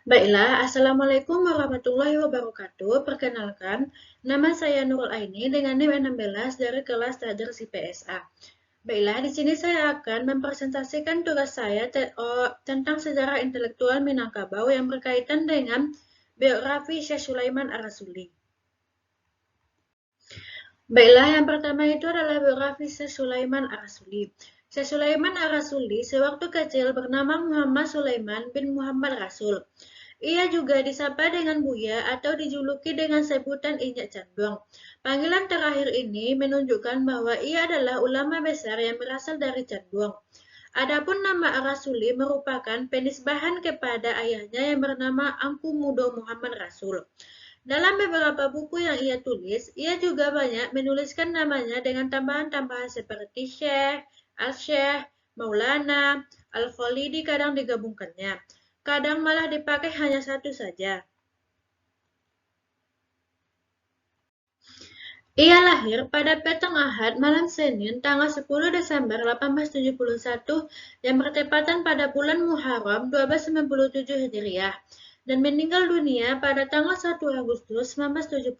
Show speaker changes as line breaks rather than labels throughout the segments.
Baiklah, Assalamualaikum warahmatullahi wabarakatuh. Perkenalkan, nama saya Nurul Aini dengan NIM 16 dari kelas Taders IPSA. Baiklah, di sini saya akan mempresentasikan tugas saya tentang sejarah intelektual Minangkabau yang berkaitan dengan biografi Syekh Sulaiman Ar-Rasuli. Baiklah, yang pertama itu adalah biografi Syekh Sulaiman Ar-Rasuli. Syekh Sulaiman Ar-Rasuli sewaktu kecil bernama Muhammad Sulaiman bin Muhammad Rasul. Ia juga disapa dengan Buya atau dijuluki dengan sebutan Injak Candong. Panggilan terakhir ini menunjukkan bahwa ia adalah ulama besar yang berasal dari Candong. Adapun nama Ar-Rasuli merupakan penisbahan kepada ayahnya yang bernama Angku Mudo Muhammad Rasul. Dalam beberapa buku yang ia tulis, ia juga banyak menuliskan namanya dengan tambahan-tambahan seperti Syekh, Al-Syekh, Maulana, Al-Khalidi kadang digabungkannya. Kadang malah dipakai hanya satu saja. Ia lahir pada petang Ahad malam Senin tanggal 10 Desember 1871 yang bertepatan pada bulan Muharram 1297 Hijriah dan meninggal dunia pada tanggal 1 Agustus 1970.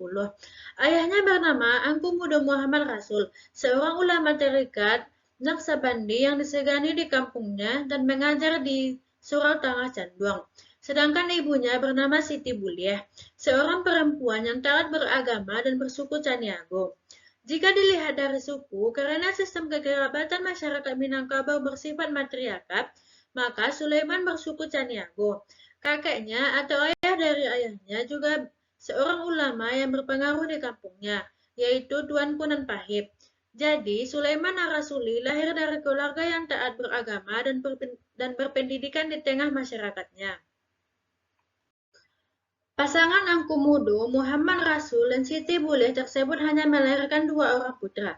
Ayahnya bernama Angku Mudo Muhammad Rasul, seorang ulama tarekat Naksabandi yang disegani di kampungnya dan mengajar di Surau Tengah Canduang. Sedangkan ibunya bernama Siti Buliah, seorang perempuan yang taat beragama dan bersuku Caniago. Jika dilihat dari suku, karena sistem kekerabatan masyarakat Minangkabau bersifat matriarkat, maka Sulaiman bersuku Caniago. Kakeknya atau ayah dari ayahnya juga seorang ulama yang berpengaruh di kampungnya, yaitu Tuan Punan Pahib. Jadi, Sulaiman Ar-Rasuli lahir dari keluarga yang taat beragama dan berpendidikan di tengah masyarakatnya. Pasangan Angku Mudo, Muhammad Rasul dan Siti Buleh tersebut hanya melahirkan dua orang putra.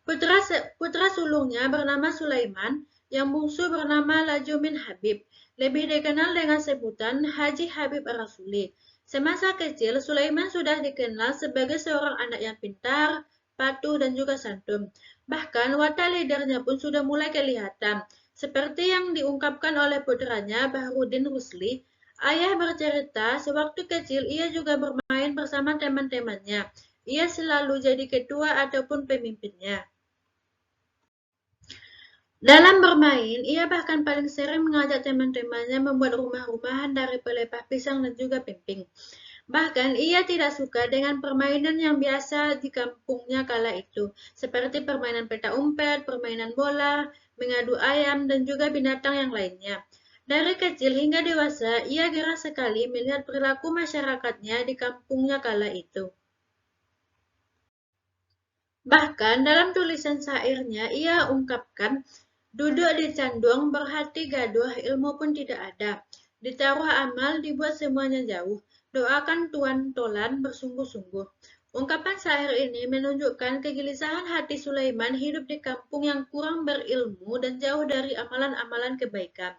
Putra sulungnya bernama Sulaiman, yang bungsu bernama Lajumin Habib, lebih dikenal dengan sebutan Haji Habib Ar-Rasuli. Semasa kecil, Sulaiman sudah dikenal sebagai seorang anak yang pintar, patuh, dan juga santun. Bahkan watak lidernya pun sudah mulai kelihatan, seperti yang diungkapkan oleh putranya Bahrudin Rusli. Ayah bercerita, sewaktu kecil ia juga bermain bersama teman-temannya. Ia selalu jadi ketua ataupun pemimpinnya. Dalam bermain, ia bahkan paling sering mengajak teman-temannya membuat rumah-rumahan dari pelepah pisang dan juga pemping. Bahkan ia tidak suka dengan permainan yang biasa di kampungnya kala itu, seperti permainan peta umpet, permainan bola, mengadu ayam, dan juga binatang yang lainnya. Dari kecil hingga dewasa, ia gerah sekali melihat perilaku masyarakatnya di kampungnya kala itu. Bahkan dalam tulisan syairnya, ia ungkapkan, duduk di canduang berhati gaduh, ilmu pun tidak ada. Ditaruh amal, dibuat semuanya jauh. Doakan Tuan Tolan bersungguh-sungguh. Ungkapan syair ini menunjukkan kegelisahan hati Sulaiman hidup di kampung yang kurang berilmu dan jauh dari amalan-amalan kebaikan.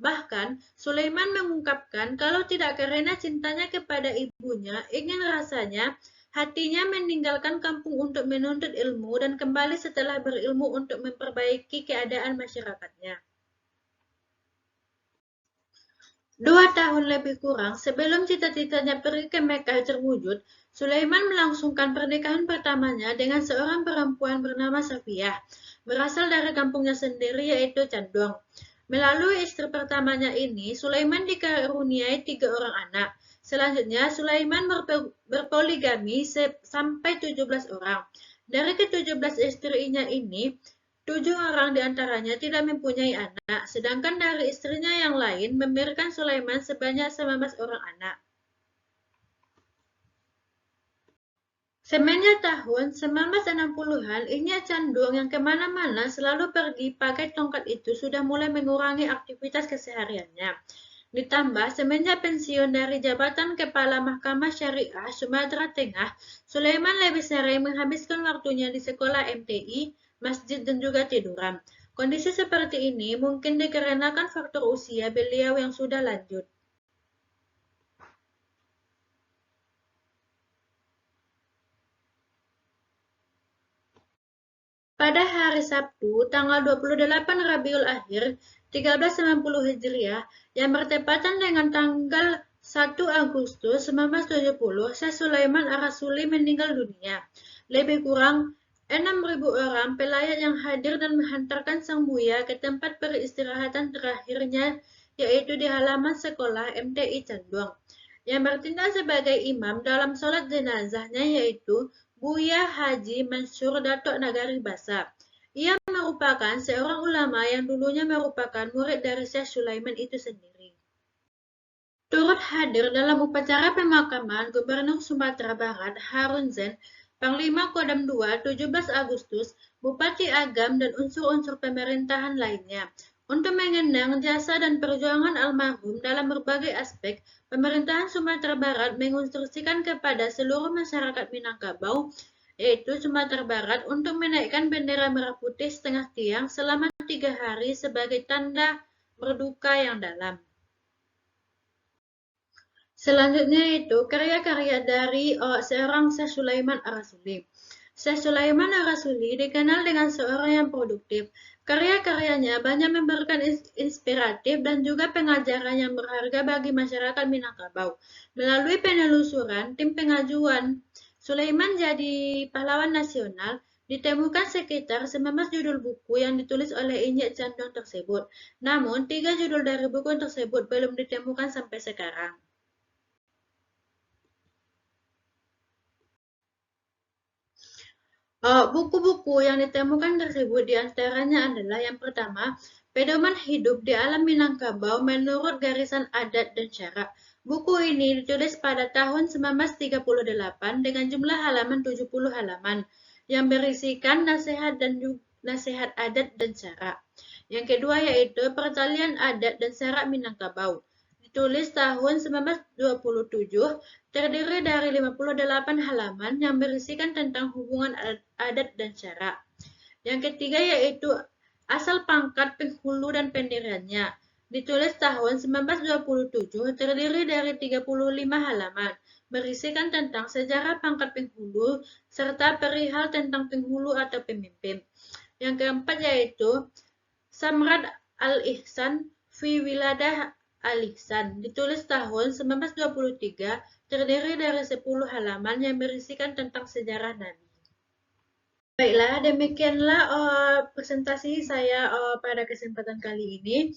Bahkan, Sulaiman mengungkapkan kalau tidak karena cintanya kepada ibunya, ingin rasanya hatinya meninggalkan kampung untuk menuntut ilmu dan kembali setelah berilmu untuk memperbaiki keadaan masyarakatnya. 2 tahun lebih kurang sebelum cita-citanya pergi ke Mekah terwujud, Sulaiman melangsungkan pernikahan pertamanya dengan seorang perempuan bernama Safiyah, berasal dari kampungnya sendiri yaitu Candong. Melalui istri pertamanya ini, Sulaiman dikaruniai 3 orang anak. Selanjutnya, Sulaiman berpoligami sampai 17 orang. Dari ke-17 istrinya ini, 7 orang di antaranya tidak mempunyai anak, sedangkan dari istrinya yang lain memberikan Sulaiman sebanyak 19 orang anak. Semenjak tahun 1960-an, Inyak Candung yang kemana-mana selalu pergi pakai tongkat itu sudah mulai mengurangi aktivitas kesehariannya. Ditambah, semenjak pensiun dari jabatan Kepala Mahkamah Syariah Sumatera Tengah, Sulaiman lebih sering menghabiskan waktunya di sekolah MTI, masjid, dan juga tiduran. Kondisi seperti ini mungkin dikarenakan faktor usia beliau yang sudah lanjut. Pada hari Sabtu, tanggal 28 Rabiul Akhir 1390 Hijriah, yang bertepatan dengan tanggal 1 Agustus 1970, Syekh Sulaiman Ar-Rasuli meninggal dunia. Lebih kurang 6.000 orang pelayat yang hadir dan menghantarkan Sang Buya ke tempat peristirahatan terakhirnya, yaitu di halaman sekolah MTI Canduang. Yang bertindak sebagai imam dalam sholat jenazahnya yaitu Buya Haji Mansur Datuk Nagari Basa. Ia merupakan seorang ulama yang dulunya merupakan murid dari Syekh Sulaiman itu sendiri. Turut hadir dalam upacara pemakaman Gubernur Sumatera Barat Harun Zain, Panglima Kodam II 17 Agustus, Bupati Agam, dan unsur-unsur pemerintahan lainnya. Untuk mengenang jasa dan perjuangan almarhum dalam berbagai aspek, pemerintahan Sumatera Barat menginstruksikan kepada seluruh masyarakat Minangkabau, yaitu Sumatera Barat, untuk menaikkan bendera merah putih setengah tiang selama 3 hari sebagai tanda berduka yang dalam. Selanjutnya itu karya-karya dari seorang Syekh Sulaiman Ar-Rasuli. Syekh Sulaiman Ar-Rasuli dikenal dengan seorang yang produktif. Karya-karyanya banyak memberikan inspiratif dan juga pengajaran yang berharga bagi masyarakat Minangkabau. Melalui penelusuran tim pengajuan Sulaiman jadi pahlawan nasional, ditemukan sekitar 19 judul buku yang ditulis oleh Injek Canduang tersebut. Namun, 3 judul dari buku tersebut belum ditemukan sampai sekarang. Buku-buku yang ditemukan tersebut diantaranya adalah yang pertama, Pedoman Hidup di Alam Minangkabau menurut Garisan Adat dan Syarak. Buku ini ditulis pada tahun 1938 dengan jumlah halaman 70 halaman yang berisikan nasihat dan nasihat adat dan syarak. Yang kedua yaitu Pertalian Adat dan Syarak Minangkabau. Ditulis tahun 1927, terdiri dari 58 halaman yang berisikan tentang hubungan adat dan syarak. Yang ketiga yaitu Asal Pangkat Penghulu dan Pendiriannya. Ditulis tahun 1927, terdiri dari 35 halaman, berisikan tentang sejarah pangkat penghulu serta perihal tentang penghulu atau pemimpin. Yang keempat yaitu Samrad Al-Ihsan fi Wiladah Al-Ihsan, ditulis tahun 1923, terdiri dari 10 halaman yang berisikan tentang sejarah Nabi. Baiklah, demikianlah presentasi saya pada kesempatan kali ini.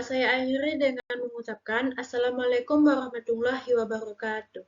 Saya akhiri dengan mengucapkan Assalamualaikum warahmatullahi wabarakatuh.